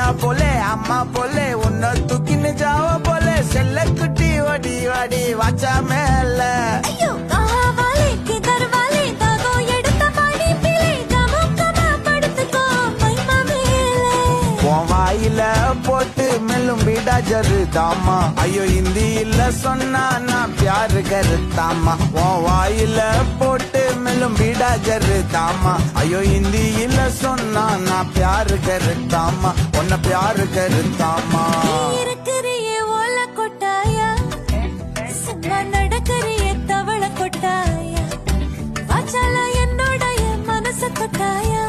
भैया बोले अम्मा बोले उन्न तूकिन जाओ बोले सेल्ले कुटी वडी वडी वाचा मेल ஐயோ கஹா வாலே கிதர் வாலே தாகோ எடுத்த பாடி பிலே கமக்கமா படுத்துக்கோ மைமா மேலே உன் வாயில போட்டு மெல்லும் பீடா ஜருதாமா ஐயோ ஹிந்தியில சொன்னா நான் प्यार करतामा உன் வாயில போட்டு மெல்லும் பீடா ஜருதாமா ஐயோ ஹிந்தியில சொன்னா நான் प्यार करतामा உன்னை प्यार करतामा இருக்கறியே ஓல கொட்டாயா சும்மா நடக்கறியே தவள கொட்டாயா வாச்சால என்னோட மனச கொட்டாயா